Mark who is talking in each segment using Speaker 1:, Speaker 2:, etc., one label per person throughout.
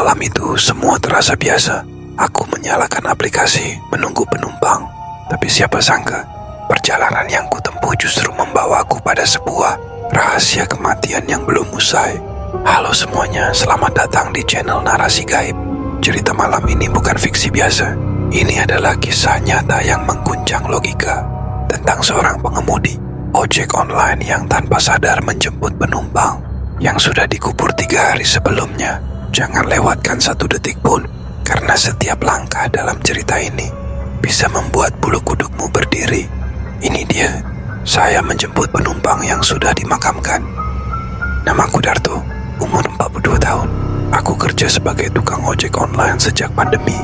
Speaker 1: Malam itu semua terasa biasa. Aku menyalakan aplikasi menunggu penumpang. Tapi siapa sangka, perjalanan yang kutempuh justru membawaku pada sebuah rahasia kematian yang belum usai. Halo semuanya, selamat datang di channel Narasi Gaib. Cerita malam ini bukan fiksi biasa. Ini adalah kisah nyata yang mengguncang logika tentang seorang pengemudi ojek online yang tanpa sadar menjemput penumpang yang sudah dikubur 3 hari sebelumnya. Jangan lewatkan 1 detik pun, karena setiap langkah dalam cerita ini bisa membuat bulu kudukmu berdiri. Ini dia, saya menjemput penumpang yang sudah dimakamkan. Namaku Darto, umur 42 tahun. Aku kerja sebagai tukang ojek online sejak pandemi,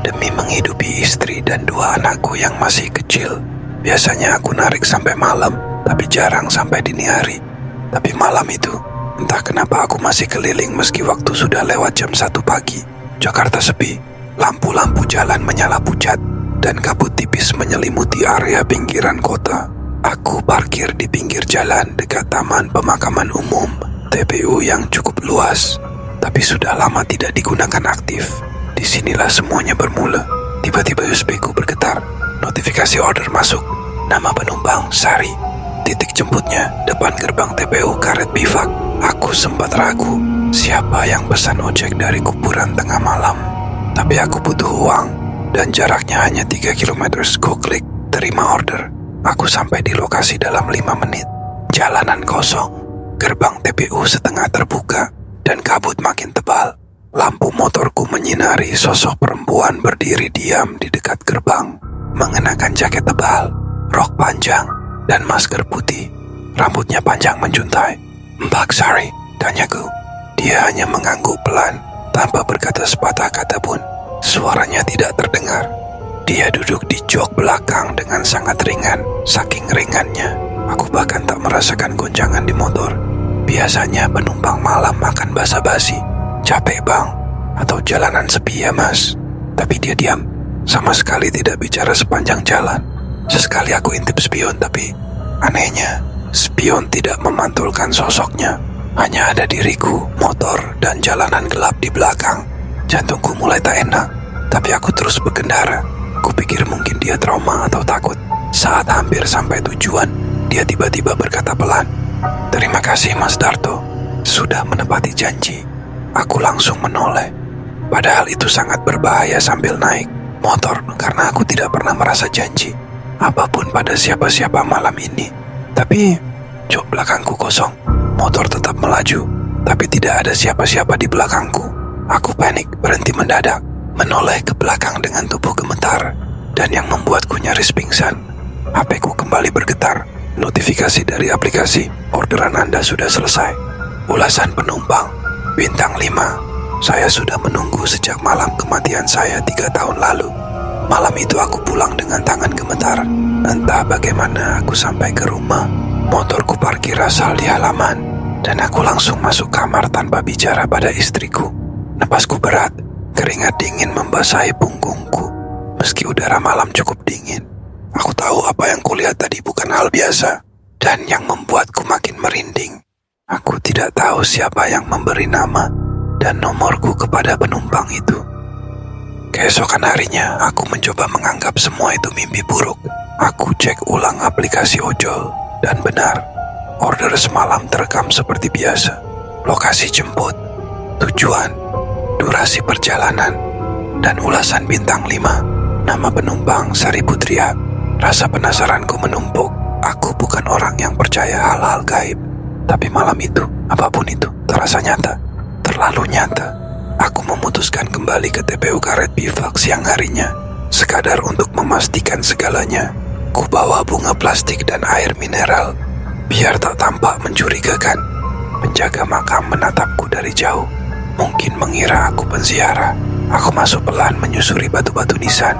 Speaker 1: demi menghidupi istri dan 2 anakku yang masih kecil. Biasanya aku narik sampai malam, tapi jarang sampai dini hari. Tapi malam itu, entah kenapa aku masih keliling meski waktu sudah lewat jam 1 pagi. Jakarta sepi, lampu-lampu jalan menyala pucat, dan kabut tipis menyelimuti area pinggiran kota. Aku parkir di pinggir jalan dekat Taman Pemakaman Umum, TPU yang cukup luas, tapi sudah lama tidak digunakan aktif. Disinilah semuanya bermula. Tiba-tiba USB ku bergetar. Notifikasi order masuk. Nama penumpang, Sari. Titik jemputnya, depan gerbang TPU Karet Bifak. Aku sempat ragu, siapa yang pesan ojek dari kuburan tengah malam. Tapi aku butuh uang, dan jaraknya hanya 3 km. Ku klik, terima order. Aku sampai di lokasi dalam 5 menit. Jalanan kosong, gerbang TPU setengah terbuka, dan kabut makin tebal. Lampu motorku menyinari sosok perempuan berdiri diam di dekat gerbang, mengenakan jaket tebal, rok panjang, dan masker putih. Rambutnya panjang menjuntai. "Mbak Sari?" tanyaku. Dia hanya mengangguk pelan, tanpa berkata sepatah kata pun. Suaranya tidak terdengar. Dia duduk di jok belakang dengan sangat ringan. Saking ringannya, aku bahkan tak merasakan goncangan di motor. Biasanya penumpang malam makan basa-basi. "Capek bang? Atau jalanan sepi ya mas?" Tapi dia diam, sama sekali tidak bicara sepanjang jalan. Sesekali aku intip spion, tapi anehnya spion tidak memantulkan sosoknya. Hanya ada diriku, motor, dan jalanan gelap di belakang. Jantungku mulai tak enak, tapi aku terus berkendara. Kupikir mungkin dia trauma atau takut. Saat hampir sampai tujuan, dia tiba-tiba berkata pelan, "Terima kasih Mas Darto, sudah menepati janji." Aku langsung menoleh. Padahal itu sangat berbahaya sambil naik motor, karena aku tidak pernah merasa janji apapun pada siapa-siapa malam ini. Tapi jok belakangku kosong. Motor tetap melaju, tapi tidak ada siapa-siapa di belakangku. Aku panik, berhenti mendadak, menoleh ke belakang dengan tubuh gemetar, dan yang membuatku nyaris pingsan, HP-ku kembali bergetar. Notifikasi dari aplikasi, "Orderan Anda sudah selesai. Ulasan penumpang, bintang 5. Saya sudah menunggu sejak malam kematian saya 3 tahun lalu." Malam itu aku pulang dengan tangan gemetar. Entah bagaimana aku sampai ke rumah. Motorku parkir asal di halaman, dan aku langsung masuk kamar tanpa bicara pada istriku. Napasku berat, keringat dingin membasahi punggungku. Meski udara malam cukup dingin, aku tahu apa yang kulihat tadi bukan hal biasa, dan yang membuatku makin merinding. Aku tidak tahu siapa yang memberi nama dan nomorku kepada penumpang itu. Keesokan harinya, aku mencoba menganggap semua itu mimpi buruk. Aku cek ulang aplikasi ojol, dan benar, order semalam terekam seperti biasa. Lokasi jemput, tujuan, durasi perjalanan, dan ulasan bintang 5. Nama penumpang Sari Putria. Rasa penasaranku menumpuk. Aku bukan orang yang percaya hal-hal gaib, tapi malam itu, apapun itu, terasa nyata. Terlalu nyata. Aku memutuskan kembali ke TPU Karet Bifak siang harinya, sekadar untuk memastikan segalanya. Ku bawa bunga plastik dan air mineral, biar tak tampak mencurigakan. Penjaga makam menatapku dari jauh, mungkin mengira aku penziarah. Aku masuk pelan menyusuri batu-batu nisan,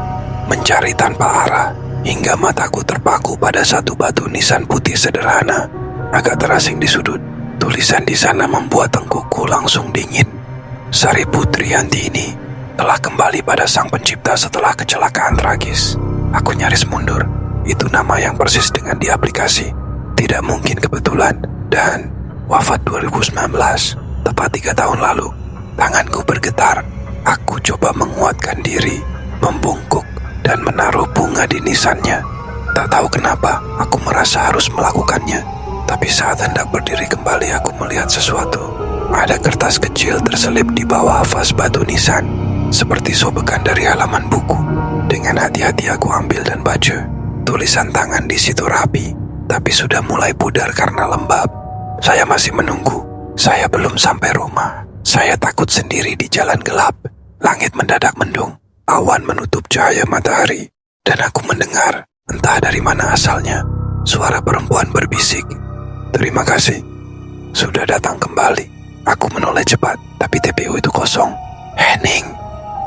Speaker 1: mencari tanpa arah, hingga mataku terpaku pada satu batu nisan putih sederhana, agak terasing di sudut. Tulisan di sana membuat tengkukku langsung dingin. Sari Putri Yantini telah kembali pada sang pencipta setelah kecelakaan tragis. Aku nyaris mundur. Itu nama yang persis dengan di aplikasi. Tidak mungkin kebetulan. Dan wafat 2019, tepat 3 tahun lalu. Tanganku bergetar. Aku coba menguatkan diri, membungkuk, dan menaruh bunga di nisannya. Tak tahu kenapa, aku merasa harus melakukannya. Tapi saat hendak berdiri kembali, aku melihat sesuatu. Ada kertas kecil terselip di bawah vas batu nisan, seperti sobekan dari halaman buku. Dengan hati-hati aku ambil dan baca. Tulisan tangan di situ rapi, tapi sudah mulai pudar karena lembab. Saya masih menunggu. Saya belum sampai rumah. Saya takut sendiri di jalan gelap. Langit mendadak mendung. Awan menutup cahaya matahari. Dan aku mendengar, entah dari mana asalnya, suara perempuan berbisik. "Terima kasih. Sudah datang kembali." Aku menoleh cepat, tapi TPU itu kosong. Hening.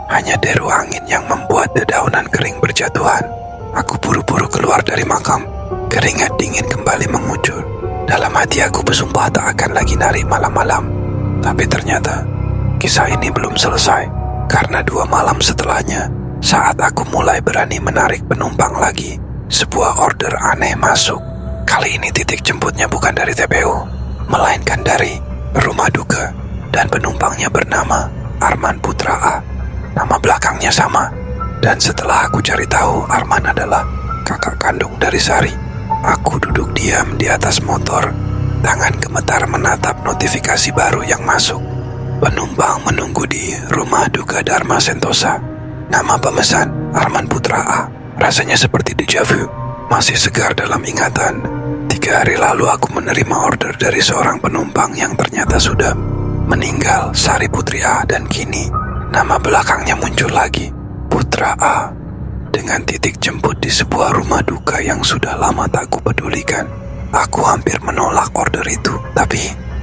Speaker 1: Hanya deru angin yang membuat dedaunan kering berjatuhan. Aku buru-buru keluar dari makam. Keringat dingin kembali mengucur. Dalam hati aku bersumpah tak akan lagi nari malam-malam. Tapi ternyata kisah ini belum selesai. Karena 2 malam setelahnya, saat aku mulai berani menarik penumpang lagi, sebuah order aneh masuk. Kali ini titik jemputnya bukan dari TPU, melainkan dari rumah duka. Dan penumpangnya bernama Arman Putra A. Nama belakangnya sama. Dan setelah aku cari tahu, Arman adalah kakak kandung dari Sari. Aku duduk diam di atas motor, tangan gemetar menatap notifikasi baru yang masuk. Penumpang menunggu di rumah duka Dharma Sentosa. Nama pemesan Arman Putra A. Rasanya seperti deja vu, masih segar dalam ingatan. 3 hari lalu aku menerima order dari seorang penumpang yang ternyata sudah meninggal, Sari Putri A, dan kini nama belakangnya muncul lagi, Putra A, dengan titik jemput di sebuah rumah duka yang sudah lama tak kupedulikan. Aku hampir menolak order itu, tapi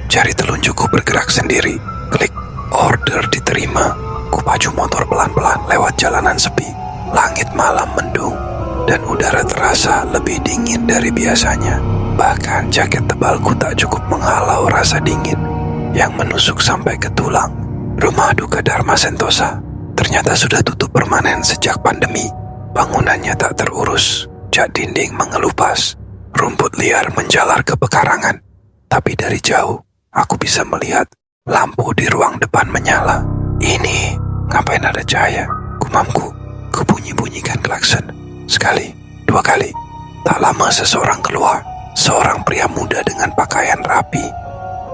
Speaker 1: jari telunjukku bergerak sendiri. Klik, order diterima. Kupacu motor pelan-pelan lewat jalanan sepi. Langit malam mendung, dan udara terasa lebih dingin dari biasanya. Bahkan jaket tebalku tak cukup menghalau rasa dingin yang menusuk sampai ke tulang. Rumah duka Dharma Sentosa ternyata sudah tutup permanen sejak pandemi. Bangunannya tak terurus, cat dinding mengelupas, rumput liar menjalar ke pekarangan. Tapi dari jauh, aku bisa melihat lampu di ruang depan menyala. Ini, ngapain ada cahaya? Gumamku, kubunyi-bunyikan klakson. Sekali, 2 kali. Tak lama seseorang keluar. Seorang pria muda dengan pakaian rapi,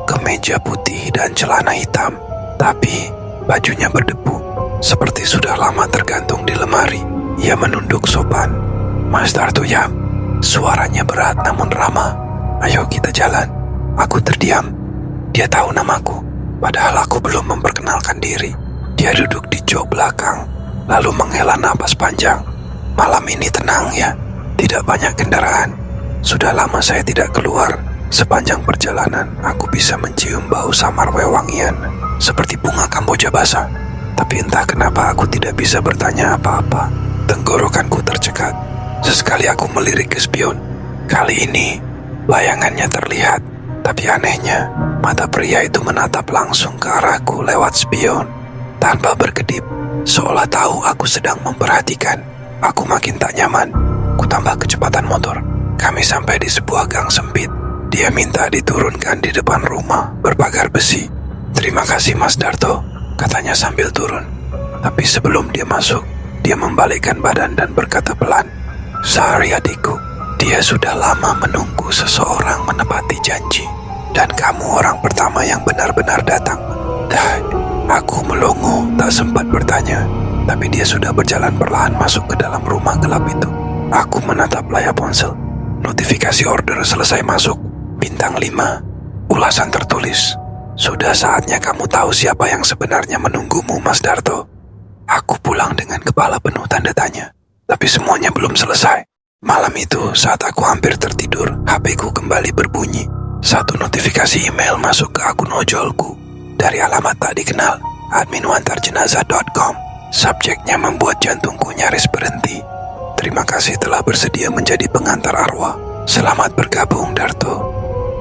Speaker 1: kemeja putih dan celana hitam. Tapi bajunya berdebu, seperti sudah lama tergantung di lemari. Ia menunduk sopan. "Mas Darto ya." Suaranya berat namun ramah. "Ayo kita jalan." Aku terdiam. Dia tahu namaku, padahal aku belum memperkenalkan diri. Dia duduk di jok belakang, lalu menghela napas panjang. "Malam ini tenang ya, tidak banyak kendaraan. Sudah lama saya tidak keluar. Sepanjang perjalanan, aku bisa mencium bau samar wewangian, seperti bunga kamboja basah. Tapi entah kenapa aku tidak bisa bertanya apa-apa. Tenggorokanku tercekat. Sesekali aku melirik ke spion. Kali ini, bayangannya terlihat. Tapi anehnya, mata pria itu menatap langsung ke arahku lewat spion. Tanpa berkedip, seolah tahu aku sedang memperhatikan. Aku makin tak nyaman. Kutambah kecepatan motor. Kami sampai di sebuah gang sempit. Dia minta diturunkan di depan rumah berpagar besi. "Terima kasih Mas Darto," katanya sambil turun. Tapi sebelum dia masuk, dia membalikkan badan dan berkata pelan, "Sari adikku, dia sudah lama menunggu seseorang menepati janji. Dan kamu orang pertama yang benar-benar datang." Aku melongo, tak sempat bertanya. Tapi dia sudah berjalan perlahan masuk ke dalam rumah gelap itu. Aku menatap layar ponsel. Notifikasi order selesai masuk. Bintang 5. Ulasan tertulis, "Sudah saatnya kamu tahu siapa yang sebenarnya menunggumu, Mas Darto." Aku pulang dengan kepala penuh tanda tanya. Tapi semuanya belum selesai. Malam itu, saat aku hampir tertidur, HP-ku kembali berbunyi. Satu notifikasi email masuk ke akun ojolku. Dari alamat tak dikenal, adminwantarjenazah.com. Subjeknya membuat jantungku nyaris berhenti. "Terima kasih telah bersedia menjadi pengantar arwah. Selamat bergabung, Darto.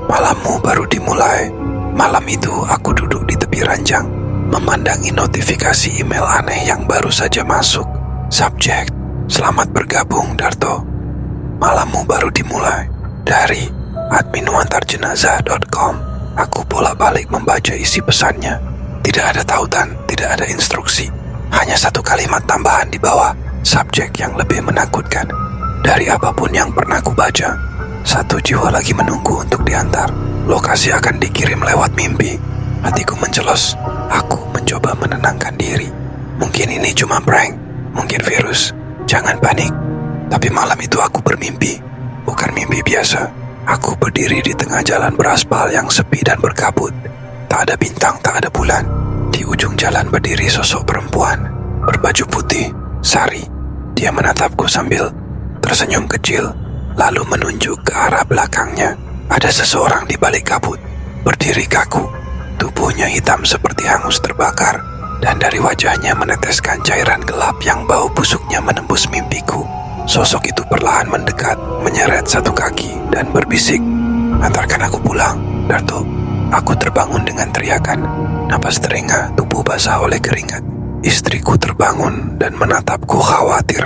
Speaker 1: Malammu baru dimulai." Malam itu aku duduk di tepi ranjang, memandangi notifikasi email aneh yang baru saja masuk. Subjek, "Selamat bergabung, Darto. Malammu baru dimulai." Dari adminwantarjenazah.com. Aku bolak-balik membaca isi pesannya. Tidak ada tautan, tidak ada instruksi. Hanya satu kalimat tambahan di bawah subjek yang lebih menakutkan dari apapun yang pernah kubaca. Satu jiwa lagi menunggu untuk diantar. Lokasi akan dikirim lewat mimpi. Hatiku mencelos. Aku mencoba menenangkan diri. Mungkin ini cuma prank, mungkin virus. Jangan panik. Tapi malam itu aku bermimpi. Bukan mimpi biasa. Aku berdiri di tengah jalan beraspal yang sepi dan berkabut. Tak ada bintang, tak ada bulan. Di ujung jalan berdiri sosok perempuan berbaju putih, sari. Dia menatapku sambil tersenyum kecil, lalu menunjuk ke arah belakangnya. Ada seseorang di balik kabut, berdiri kaku. Tubuhnya hitam seperti hangus terbakar, dan dari wajahnya meneteskan cairan gelap yang bau busuknya menembus mimpiku. Sosok itu perlahan mendekat, menyeret satu kaki dan berbisik, "Antarkan aku pulang, Darto." Aku terbangun dengan teriakan. Napas terengah, tubuh basah oleh keringat. Istriku terbangun dan menatapku khawatir.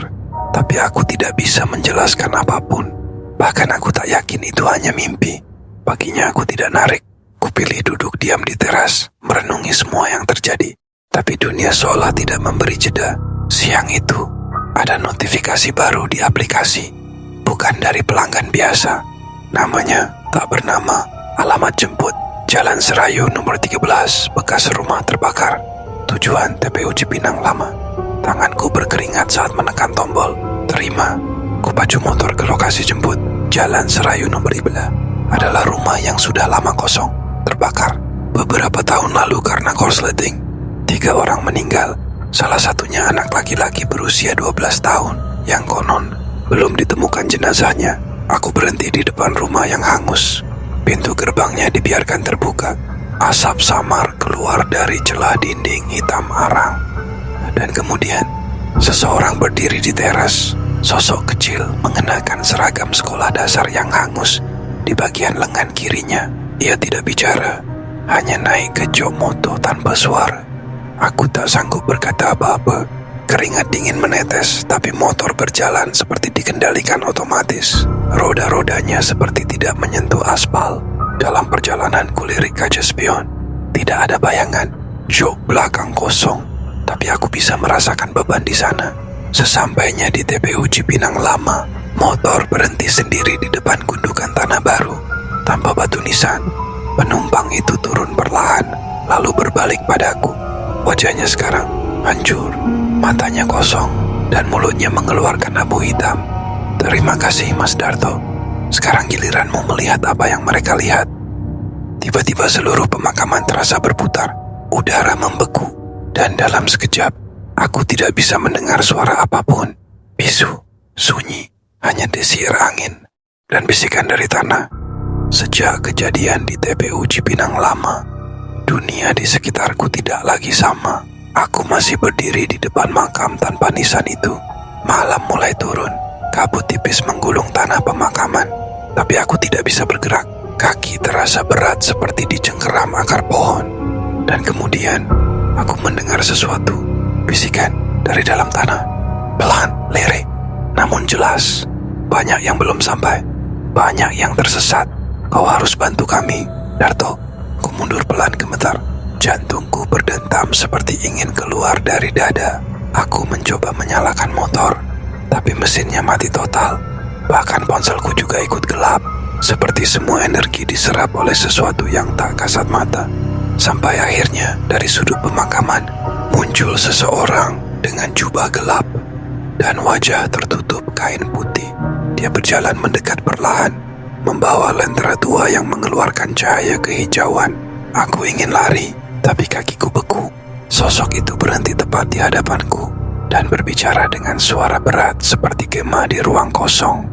Speaker 1: Tapi aku tidak bisa menjelaskan apapun. Bahkan aku tak yakin itu hanya mimpi. Paginya aku tidak narik. Kupilih duduk diam di teras, merenungi semua yang terjadi. Tapi dunia seolah tidak memberi jeda. Siang itu, ada notifikasi baru di aplikasi. Bukan dari pelanggan biasa. Namanya tak bernama, alamat jemput. Jalan Serayu nomor 13, bekas rumah terbakar. Tujuan TPU Cipinang Lama. Tanganku berkeringat saat menekan tombol. Terima. Kupacu motor ke lokasi jemput. Jalan Serayu nomor 13 adalah rumah yang sudah lama kosong, terbakar. Beberapa tahun lalu karena korsleting, 3 orang meninggal. Salah satunya anak laki-laki berusia 12 tahun yang konon belum ditemukan jenazahnya. Aku berhenti di depan rumah yang hangus. Pintu gerbangnya dibiarkan terbuka. Asap samar keluar dari celah dinding hitam arang. Dan kemudian, seseorang berdiri di teras. Sosok kecil mengenakan seragam sekolah dasar yang hangus. Di bagian lengan kirinya, ia tidak bicara, hanya naik ke jok motor tanpa suara. Aku tak sanggup berkata apa-apa. Keringat dingin menetes, tapi motor berjalan seperti dikendalikan otomatis. Roda-rodanya seperti tidak menyentuh aspal. Dalam perjalanan kulirik kaca spion, tidak ada bayangan. Jok belakang kosong, tapi aku bisa merasakan beban di sana. Sesampainya di TPU Cipinang Lama, motor berhenti sendiri di depan gundukan tanah baru. Tanpa batu nisan, penumpang itu turun perlahan, lalu berbalik padaku. Wajahnya sekarang hancur, matanya kosong, dan mulutnya mengeluarkan abu hitam. "Terima kasih, Mas Darto. Sekarang giliranmu melihat apa yang mereka lihat." Tiba-tiba seluruh pemakaman terasa berputar. Udara membeku, dan dalam sekejap, aku tidak bisa mendengar suara apapun. Bisu, sunyi, hanya desiir angin dan bisikan dari tanah. Sejak kejadian di TPU Cipinang Lama, dunia di sekitarku tidak lagi sama. Aku masih berdiri di depan makam tanpa nisan itu. Malam mulai turun, kabut tipis menggulung tanah pemakaman. Tapi aku tidak bisa bergerak. Kaki terasa berat seperti dicengkeram akar pohon. Dan kemudian, aku mendengar sesuatu. Bisikan dari dalam tanah. Pelan, lirih, namun jelas. Banyak yang belum sampai. Banyak yang tersesat. "Kau harus bantu kami, Darto." Ku mundur pelan gemetar. Jantungku berdentam seperti ingin keluar dari dada. Aku mencoba menyalakan motor, tapi mesinnya mati total. Bahkan ponselku juga ikut gelap. Seperti semua energi diserap oleh sesuatu yang tak kasat mata. Sampai akhirnya dari sudut pemakaman muncul seseorang dengan jubah gelap dan wajah tertutup kain putih. Dia berjalan mendekat perlahan, membawa lentera tua yang mengeluarkan cahaya kehijauan. Aku ingin lari, tapi kakiku beku. Sosok itu berhenti tepat di hadapanku dan berbicara dengan suara berat seperti gema di ruang kosong.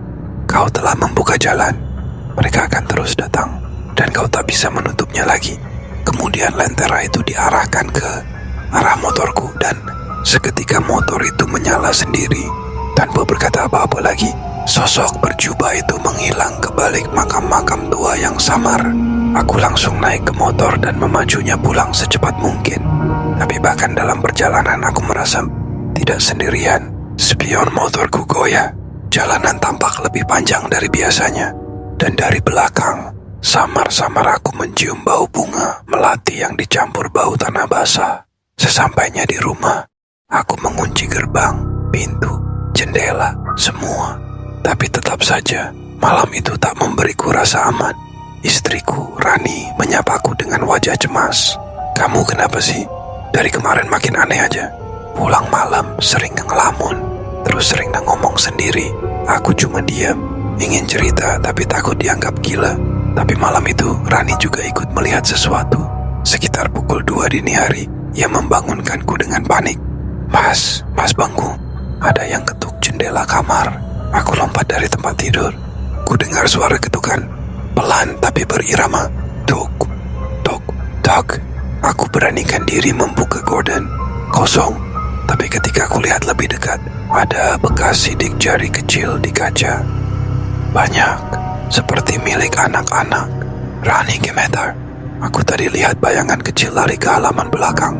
Speaker 1: "Kau telah membuka jalan. Mereka akan terus datang, dan kau tak bisa menutupnya lagi." Kemudian lentera itu diarahkan ke arah motorku, dan seketika motor itu menyala sendiri. Tanpa berkata apa-apa lagi, sosok berjubah itu menghilang ke balik makam-makam tua yang samar. Aku langsung naik ke motor dan memacunya pulang secepat mungkin. Tapi bahkan dalam perjalanan aku merasa tidak sendirian. Spion motorku goyah. Jalanan tampak lebih panjang dari biasanya. Dan dari belakang, Samar-samar aku mencium bau bunga melati yang dicampur bau tanah basah. Sesampainya di rumah, aku mengunci gerbang, pintu, jendela, semua. Tapi tetap saja, malam itu tak memberiku rasa aman. Istriku, Rani, menyapaku dengan wajah cemas. "Kamu kenapa sih? Dari kemarin makin aneh aja. Pulang malam sering ngelamun, terus sering ngomong sendiri." Aku cuma diam, ingin cerita tapi takut dianggap gila. Tapi malam itu Rani juga ikut melihat sesuatu. Sekitar pukul 2 dini hari, ia membangunkanku dengan panik. Mas bangun. Ada yang ketuk jendela kamar." Aku lompat dari tempat tidur. Ku dengar suara ketukan, pelan tapi berirama. Tuk, tuk, tuk. Aku beranikan diri membuka gorden. Kosong. Tapi ketika aku lihat lebih dekat, ada bekas sidik jari kecil di kaca. Banyak, seperti milik anak-anak. Rani gemetar. Aku tadi lihat bayangan kecil lari ke halaman belakang.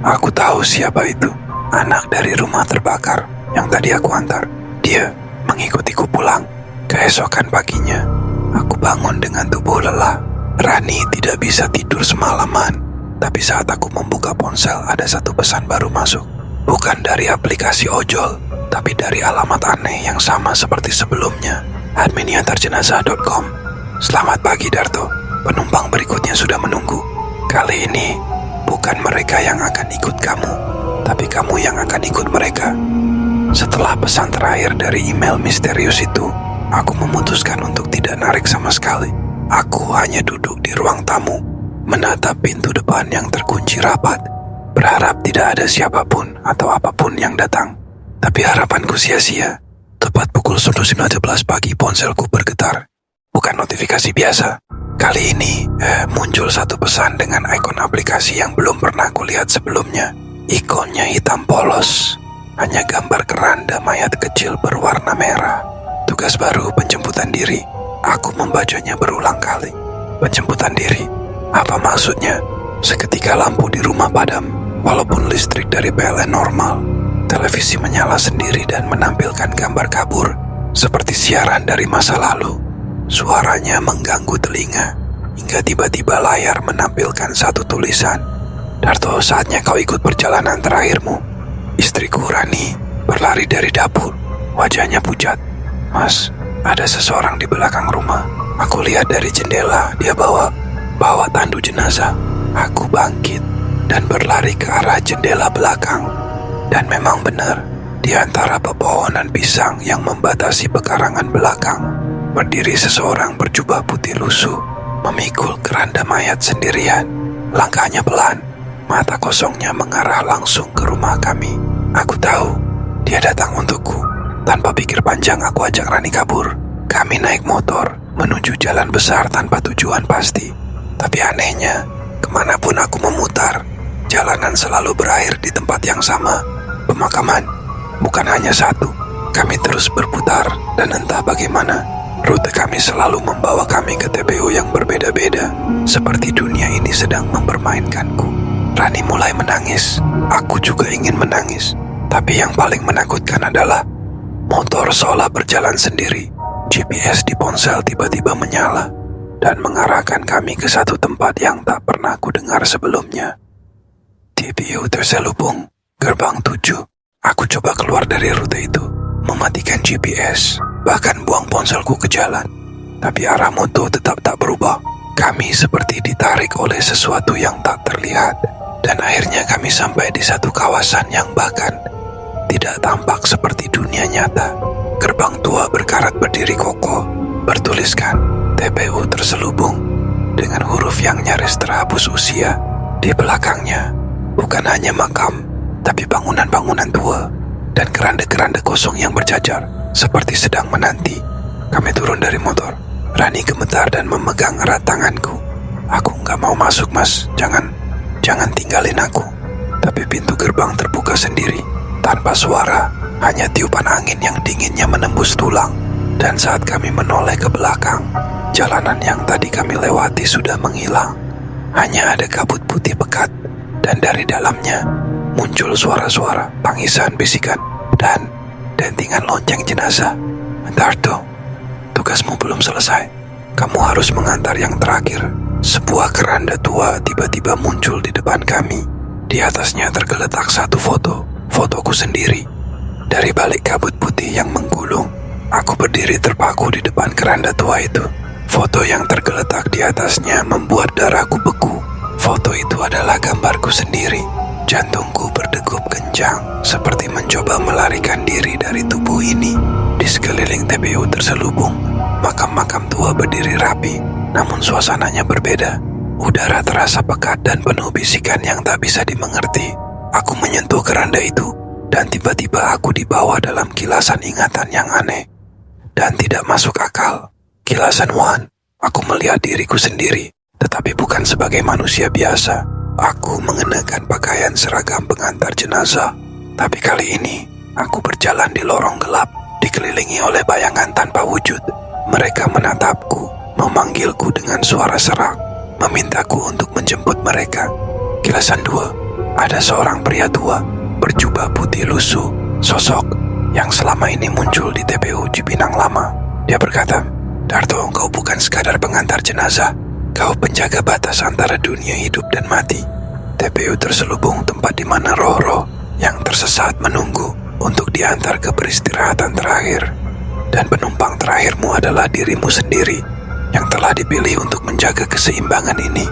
Speaker 1: Aku tahu siapa itu. Anak dari rumah terbakar yang tadi aku antar. Dia mengikutiku pulang. Keesokan paginya, aku bangun dengan tubuh lelah. Rani tidak bisa tidur semalaman. Tapi saat aku membuka ponsel, ada satu pesan baru masuk. Bukan dari aplikasi ojol, tapi dari alamat aneh yang sama seperti sebelumnya. @miniaturjenazah.com. "Selamat pagi Darto, penumpang berikutnya sudah menunggu. Kali ini bukan mereka yang akan ikut kamu, tapi kamu yang akan ikut mereka." Setelah pesan terakhir dari email misterius itu, aku memutuskan untuk tidak narik sama sekali. Aku hanya duduk di ruang tamu, menatap pintu depan yang terkunci rapat, berharap tidak ada siapapun atau apapun yang datang. Tapi harapanku sia-sia. Tepat pukul 1.19 pagi ponselku bergetar. Bukan notifikasi biasa. Kali ini muncul satu pesan dengan ikon aplikasi yang belum pernah kulihat sebelumnya. Ikonnya hitam polos, hanya gambar keranda mayat kecil berwarna merah. Tugas baru penjemputan diri. Aku membacanya berulang kali. Penjemputan diri? Apa maksudnya? Seketika lampu di rumah padam, walaupun listrik dari PLN normal. Televisi menyala sendiri dan menampilkan gambar kabur, seperti siaran dari masa lalu. Suaranya mengganggu telinga, hingga tiba-tiba layar menampilkan satu tulisan. "Darto, saatnya kau ikut perjalanan terakhirmu." Istriku Rani berlari dari dapur, wajahnya pucat. "Mas, ada seseorang di belakang rumah. Aku lihat dari jendela, dia bawa tandu jenazah." Aku bangkit dan berlari ke arah jendela belakang. Dan memang benar, di antara pepohonan pisang yang membatasi pekarangan belakang, berdiri seseorang berjubah putih lusuh, memikul keranda mayat sendirian. Langkahnya pelan, mata kosongnya mengarah langsung ke rumah kami. Aku tahu, dia datang untukku. Tanpa pikir panjang aku ajak Rani kabur. Kami naik motor menuju jalan besar tanpa tujuan pasti. Tapi anehnya, kemanapun aku memutar, jalanan selalu berakhir di tempat yang sama. Pemakaman, bukan hanya satu. Kami terus berputar dan entah bagaimana, rute kami selalu membawa kami ke TPU yang berbeda-beda. Seperti dunia ini sedang mempermainkanku. Rani mulai menangis. Aku juga ingin menangis. Tapi yang paling menakutkan adalah motor seolah berjalan sendiri. GPS di ponsel tiba-tiba menyala dan mengarahkan kami ke satu tempat yang tak pernah kudengar sebelumnya. TPU terselubung, gerbang 7. Aku coba keluar dari rute itu, mematikan GPS, bahkan buang ponselku ke jalan. Tapi arah motor tetap tak berubah. Kami seperti ditarik oleh sesuatu yang tak terlihat. Dan akhirnya kami sampai di satu kawasan yang bahkan tidak tampak seperti dunia nyata. Gerbang tua berkarat berdiri kokoh, bertuliskan TPU terselubung dengan huruf yang nyaris terhapus usia. Di belakangnya bukan hanya makam, tapi bangunan-bangunan tua dan keranda-keranda kosong yang berjajar, seperti sedang menanti. Kami turun dari motor. Rani gemetar dan memegang erat tanganku. "Aku gak mau masuk, Mas. Jangan tinggalin aku." Tapi pintu gerbang terbuka sendiri, tanpa suara, hanya tiupan angin yang dinginnya menembus tulang. Dan saat kami menoleh ke belakang, jalanan yang tadi kami lewati sudah menghilang. Hanya ada kabut putih pekat, dan dari dalamnya muncul suara-suara, tangisan, bisikan, dan dentingan lonceng jenazah. "Darto, tugasmu belum selesai. kamu harus mengantar yang terakhir." Sebuah keranda tua tiba-tiba muncul di depan kami. Di atasnya tergeletak satu fotoku sendiri. Dari balik kabut putih yang menggulung, aku berdiri terpaku di depan keranda tua itu. Foto yang tergeletak di atasnya membuat darahku beku. Foto itu adalah gambarku sendiri. Jantungku berdegup kencang, seperti mencoba melarikan diri dari tubuh ini. Di sekeliling TPU terselubung makam-makam tua berdiri rapi, namun suasananya berbeda. Udara terasa pekat dan penuh bisikan yang tak bisa dimengerti. Aku menyentuh keranda itu, dan tiba-tiba aku dibawa dalam kilasan ingatan yang aneh dan tidak masuk akal. Kilasan Wan, aku melihat diriku sendiri, tetapi bukan sebagai manusia biasa. Aku mengenakan pakaian seragam pengantar jenazah, tapi kali ini aku berjalan di lorong gelap, dikelilingi oleh bayangan tanpa wujud. Mereka menatapku, memanggilku dengan suara serak, memintaku untuk menjemput mereka. Kilasan 2, ada seorang pria tua, berjubah putih lusuh, sosok yang selama ini muncul di TPU Cipinang Lama. Dia berkata, "Darto, kau bukan sekadar pengantar jenazah. Kau penjaga batas antara dunia hidup dan mati. TPU terselubung tempat di mana roh-roh yang tersesat menunggu untuk diantar ke peristirahatan terakhir. Dan penumpang terakhirmu adalah dirimu sendiri yang telah dipilih untuk menjaga keseimbangan ini."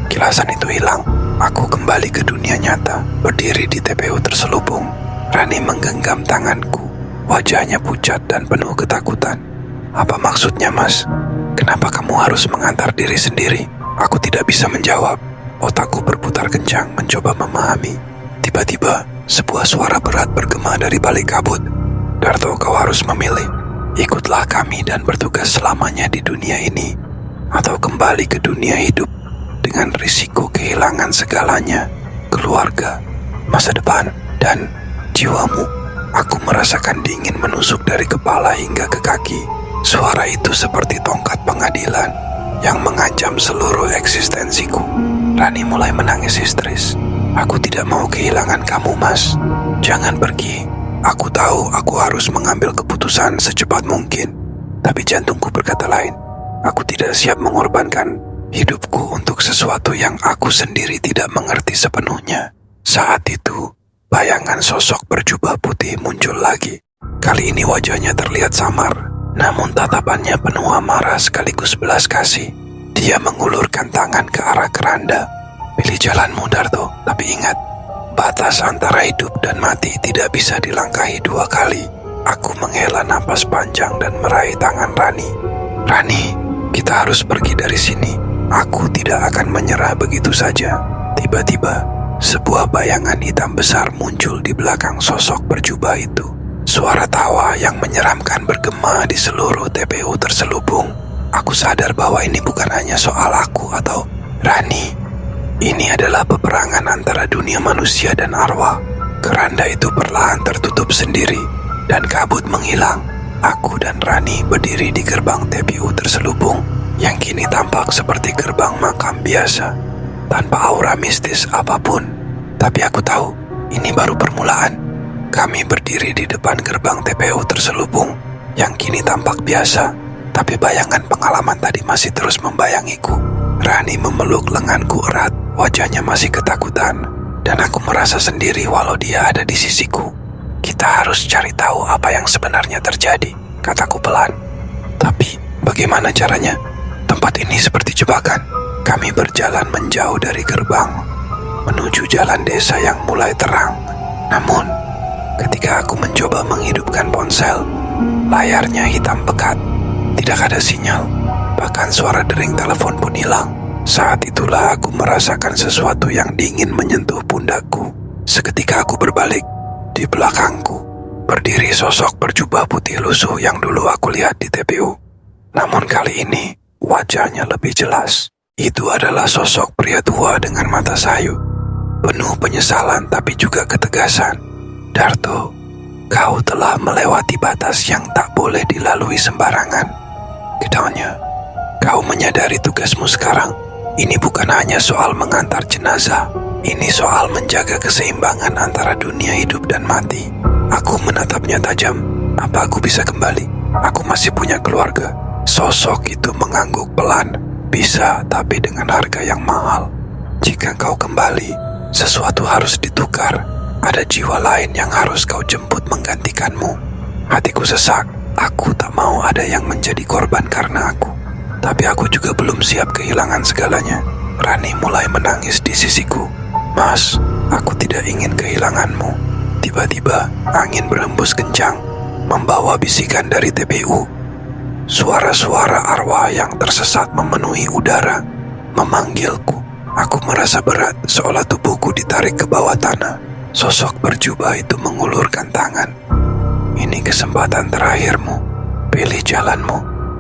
Speaker 1: Kilasan itu hilang. Aku kembali ke dunia nyata, berdiri di TPU terselubung. Rani menggenggam tanganku. Wajahnya pucat dan penuh ketakutan. "Apa maksudnya, Mas? Kenapa kamu harus mengantar diri sendiri?" Aku tidak bisa menjawab. Otakku berputar kencang mencoba memahami. Tiba-tiba, sebuah suara berat bergema dari balik kabut. "Darto, kau harus memilih. Ikutlah kami dan bertugas selamanya di dunia ini, atau kembali ke dunia hidup dengan risiko kehilangan segalanya, keluarga, masa depan, dan jiwamu." Aku merasakan dingin menusuk dari kepala hingga ke kaki. Suara itu seperti tongkat pengadilan yang mengancam seluruh eksistensiku. Rani mulai menangis histeris. "Aku tidak mau kehilangan kamu, Mas. Jangan pergi. Aku tahu aku harus mengambil keputusan secepat mungkin. Tapi jantungku berkata lain. Aku tidak siap mengorbankan hidupku untuk sesuatu yang aku sendiri tidak mengerti sepenuhnya." Saat itu, bayangan sosok berjubah putih muncul lagi. Kali ini wajahnya terlihat samar, namun tatapannya penuh amarah sekaligus belas kasih. Dia mengulurkan tangan ke arah keranda. "Pilih jalanmu, Darto, tapi ingat, batas antara hidup dan mati tidak bisa dilangkahi 2 kali." Aku menghela napas panjang dan meraih tangan Rani. "Rani, kita harus pergi dari sini. Aku tidak akan menyerah begitu saja." Tiba-tiba, sebuah bayangan hitam besar muncul di belakang sosok berjubah itu. Suara tawa yang menyeramkan bergema di seluruh TPU terselubung. Aku sadar bahwa ini bukan hanya soal aku atau Rani. Ini adalah peperangan antara dunia manusia dan arwah. Keranda itu perlahan tertutup sendiri dan kabut menghilang. Aku dan Rani berdiri di gerbang TPU terselubung yang kini tampak seperti gerbang makam biasa, tanpa aura mistis apapun. Tapi aku tahu ini baru permulaan. Kami berdiri di depan gerbang TPU terselubung yang kini tampak biasa, tapi bayangan pengalaman tadi masih terus membayangiku. Rani memeluk lenganku erat, wajahnya masih ketakutan, dan aku merasa sendiri walau dia ada di sisiku. "Kita harus cari tahu apa yang sebenarnya terjadi," kataku pelan. "Tapi bagaimana caranya? Tempat ini seperti jebakan." Kami berjalan menjauh dari gerbang, menuju jalan desa yang mulai terang. Namun, ketika aku mencoba menghidupkan ponsel, layarnya hitam pekat. Tidak ada sinyal, bahkan suara dering telepon pun hilang. Saat itulah aku merasakan sesuatu yang dingin menyentuh pundakku. Seketika aku berbalik. Di belakangku berdiri sosok berjubah putih lusuh yang dulu aku lihat di TPU. Namun kali ini wajahnya lebih jelas. Itu adalah sosok pria tua dengan mata sayu, penuh penyesalan tapi juga ketegasan. "Darto, kau telah melewati batas yang tak boleh dilalui sembarangan," katanya. "Kau menyadari tugasmu sekarang. Ini bukan hanya soal mengantar jenazah. Ini soal menjaga keseimbangan antara dunia hidup dan mati." Aku menatapnya tajam. "Apa aku bisa kembali? Aku masih punya keluarga. Sosok itu mengangguk pelan. Bisa, tapi dengan harga yang mahal. Jika kau kembali, sesuatu harus ditukar. Ada jiwa lain yang harus kau jemput menggantikanmu. Hatiku sesak. Aku tak mau ada yang menjadi korban karena aku. Tapi aku juga belum siap kehilangan segalanya. Rani mulai menangis di sisiku. Mas, aku tidak ingin kehilanganmu. Tiba-tiba angin berhembus kencang, membawa bisikan dari TPU. Suara-suara arwah yang tersesat memenuhi udara, memanggilku. Aku merasa berat, seolah tubuhku ditarik ke bawah tanah. Sosok berjubah itu mengulurkan tangan. Ini kesempatan terakhirmu. Pilih jalanmu.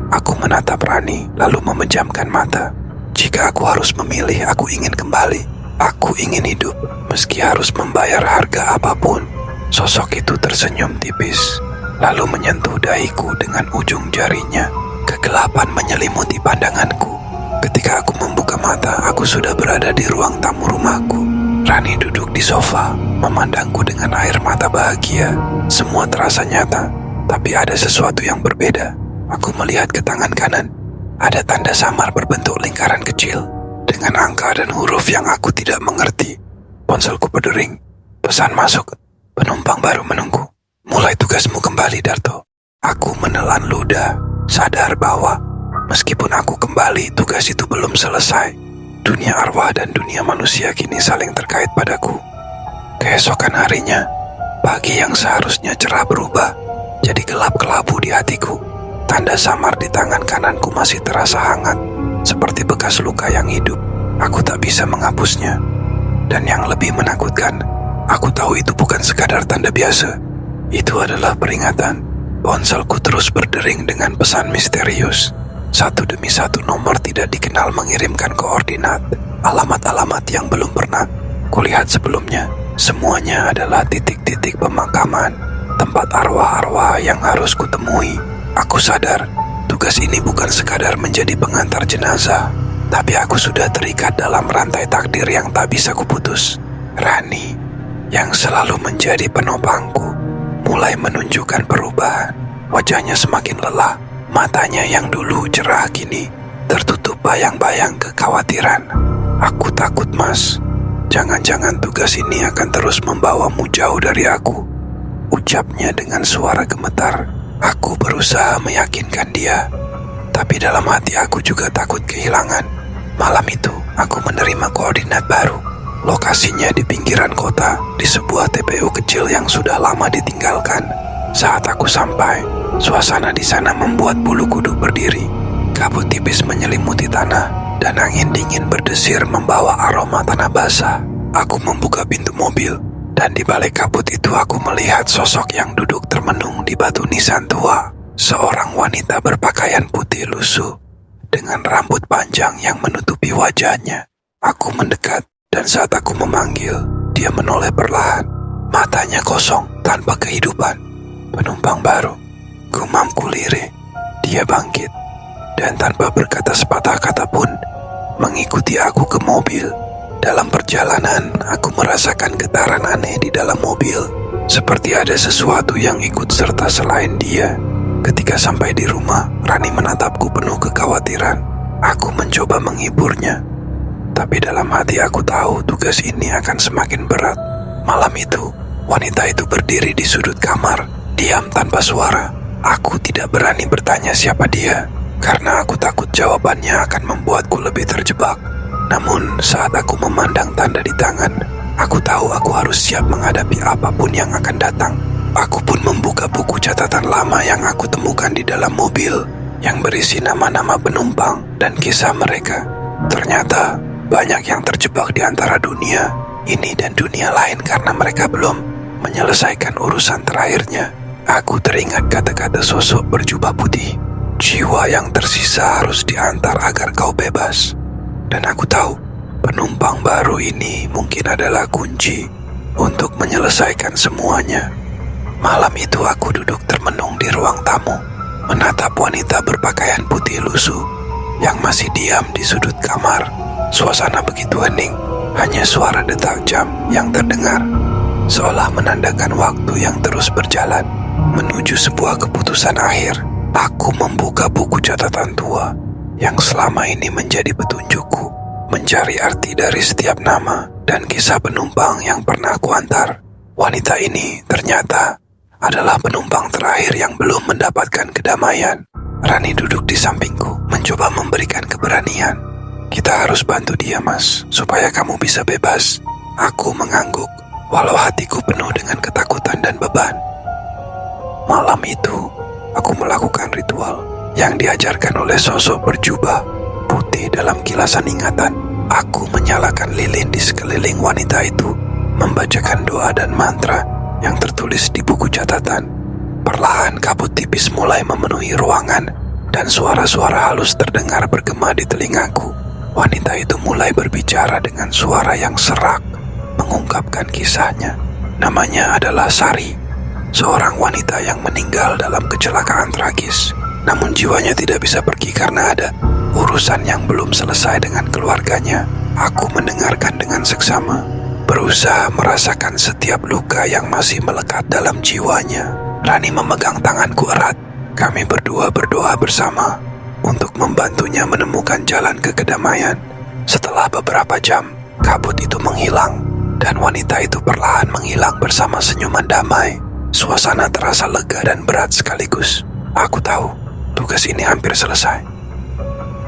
Speaker 1: Aku menatap Rani, lalu memejamkan mata. Jika aku harus memilih, aku ingin kembali. Aku ingin hidup, meski harus membayar harga apapun. Sosok itu tersenyum tipis, lalu menyentuh dahiku dengan ujung jarinya. Kegelapan menyelimuti pandanganku. Ketika aku membuka mata, aku sudah berada di ruang tamu rumahku. Rani duduk di sofa, memandangku dengan air mata bahagia. Semua terasa nyata, tapi ada sesuatu yang berbeda. Aku melihat ke tangan kanan. Ada tanda samar berbentuk lingkaran kecil, dengan angka dan huruf yang aku tidak mengerti. Ponselku berdering. Pesan masuk. Penumpang baru menunggu. Mulai tugasmu kembali, Darto. Aku menelan ludah, sadar bahwa meskipun aku kembali, tugas itu belum selesai. Dunia arwah dan dunia manusia kini saling terkait padaku. Keesokan harinya, pagi yang seharusnya cerah berubah jadi gelap kelabu di hatiku. Tanda samar di tangan kananku masih terasa hangat, seperti bekas luka yang hidup. Aku tak bisa menghapusnya. Dan yang lebih menakutkan, aku tahu itu bukan sekadar tanda biasa. Itu adalah peringatan. Ponselku terus berdering dengan pesan misterius. Satu demi satu nomor tidak dikenal mengirimkan koordinat, alamat-alamat yang belum pernah kulihat sebelumnya. Semuanya adalah titik-titik pemakaman, tempat arwah-arwah yang harus kutemui. Aku sadar, tugas ini bukan sekadar menjadi pengantar jenazah, tapi aku sudah terikat dalam rantai takdir yang tak bisa kuputus. Rani, yang selalu menjadi penopangku, mulai menunjukkan perubahan. Wajahnya semakin lelah, matanya yang dulu cerah kini tertutup bayang-bayang kekhawatiran. Aku takut, Mas. Jangan-jangan tugas ini akan terus membawamu jauh dari aku. Ucapnya dengan suara gemetar. Aku berusaha meyakinkan dia, tapi dalam hati aku juga takut kehilangan. Malam itu, aku menerima koordinat baru. Lokasinya di pinggiran kota, di sebuah TPU kecil yang sudah lama ditinggalkan. Saat aku sampai, suasana di sana membuat bulu kuduk berdiri. Kabut tipis menyelimuti tanah, dan angin dingin berdesir membawa aroma tanah basah. Aku membuka pintu mobil, dan di balik kabut itu aku melihat sosok yang duduk termenung di batu nisan tua. Seorang wanita berpakaian putih lusuh, dengan rambut panjang yang menutupi wajahnya. Aku mendekat, dan saat aku memanggil, dia menoleh perlahan. Matanya kosong, tanpa kehidupan. Penumpang baru, gumamku lirih. Dia bangkit, dan tanpa berkata sepatah kata pun, mengikuti aku ke mobil. Dalam perjalanan, aku merasakan getaran aneh di dalam mobil, seperti ada sesuatu yang ikut serta selain dia. Ketika sampai di rumah, Rani menatapku penuh kekhawatiran. Aku mencoba menghiburnya, tapi dalam hati aku tahu tugas ini akan semakin berat. Malam itu, wanita itu berdiri di sudut kamar, diam tanpa suara. Aku tidak berani bertanya siapa dia, karena aku takut jawabannya akan membuatku lebih terjebak. Namun, saat aku memandang tanda di tangan, aku tahu aku harus siap menghadapi apapun yang akan datang. Aku pun membuka buku catatan lama yang aku temukan di dalam mobil, yang berisi nama-nama penumpang dan kisah mereka. Ternyata, banyak yang terjebak di antara dunia ini dan dunia lain karena mereka belum menyelesaikan urusan terakhirnya. Aku teringat kata-kata sosok berjubah putih. Jiwa yang tersisa harus diantar agar kau bebas. Dan aku tahu, penumpang baru ini mungkin adalah kunci untuk menyelesaikan semuanya. Malam itu aku duduk termenung di ruang tamu, menatap wanita berpakaian putih lusuh yang masih diam di sudut kamar. Suasana begitu hening, hanya suara detak jam yang terdengar, seolah menandakan waktu yang terus berjalan menuju sebuah keputusan akhir. Aku membuka buku catatan tua yang selama ini menjadi petunjukku, mencari arti dari setiap nama dan kisah penumpang yang pernah kuantar. Wanita ini ternyata adalah penumpang terakhir yang belum mendapatkan kedamaian. Rani duduk di sampingku, mencoba memberikan keberanian. Kita harus bantu dia, Mas, supaya kamu bisa bebas. Aku mengangguk, walau hatiku penuh dengan ketakutan dan beban. Malam itu, aku melakukan ritual yang diajarkan oleh sosok berjubah putih dalam kilasan ingatan. Aku menyalakan lilin di sekeliling wanita itu, membacakan doa dan mantra yang tertulis di buku catatan. Perlahan kabut tipis mulai memenuhi ruangan dan suara-suara halus terdengar bergema di telingaku. Wanita itu mulai berbicara dengan suara yang serak, mengungkapkan kisahnya. Namanya adalah Sari, seorang wanita yang meninggal dalam kecelakaan tragis. Namun jiwanya tidak bisa pergi karena ada urusan yang belum selesai dengan keluarganya. Aku mendengarkan dengan seksama, berusaha merasakan setiap luka yang masih melekat dalam jiwanya. Rani memegang tanganku erat. Kami berdua berdoa bersama untuk membantunya menemukan jalan ke kedamaian. Setelah beberapa jam, kabut itu menghilang dan wanita itu perlahan menghilang bersama senyuman damai. Suasana terasa lega dan berat sekaligus. Aku tahu tugas ini hampir selesai.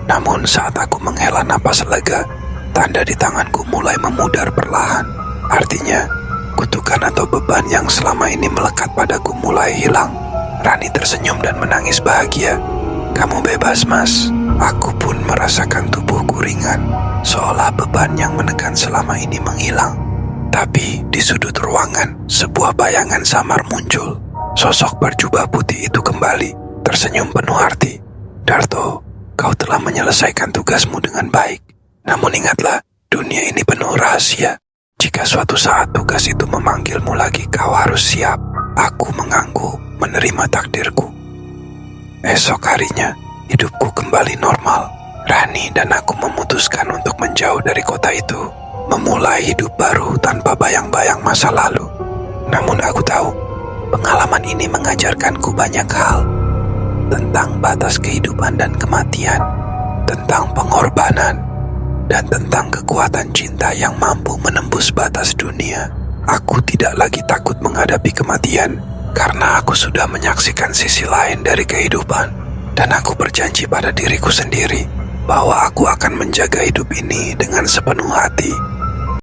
Speaker 1: Namun saat aku menghela napas lega, tanda di tanganku mulai memudar perlahan. Artinya, kutukan atau beban yang selama ini melekat padaku mulai hilang. Rani tersenyum dan menangis bahagia. Kamu bebas, Mas. Aku pun merasakan tubuhku ringan, seolah beban yang menekan selama ini menghilang. Tapi di sudut ruangan, sebuah bayangan samar muncul. Sosok berjubah putih itu kembali, tersenyum penuh arti. Darto, kau telah menyelesaikan tugasmu dengan baik. Namun ingatlah, dunia ini penuh rahasia. Jika suatu saat tugas itu memanggilmu lagi, kau harus siap. Aku mengangguk, menerima takdirku. Esok harinya, hidupku kembali normal. Rani dan aku memutuskan untuk menjauh dari kota itu, memulai hidup baru tanpa bayang-bayang masa lalu. Namun aku tahu, pengalaman ini mengajarkanku banyak hal. Tentang batas kehidupan dan kematian, tentang pengorbanan, dan tentang kekuatan cinta yang mampu menembus batas dunia. Aku tidak lagi takut menghadapi kematian, karena aku sudah menyaksikan sisi lain dari kehidupan. Dan aku berjanji pada diriku sendiri, bahwa aku akan menjaga hidup ini dengan sepenuh hati.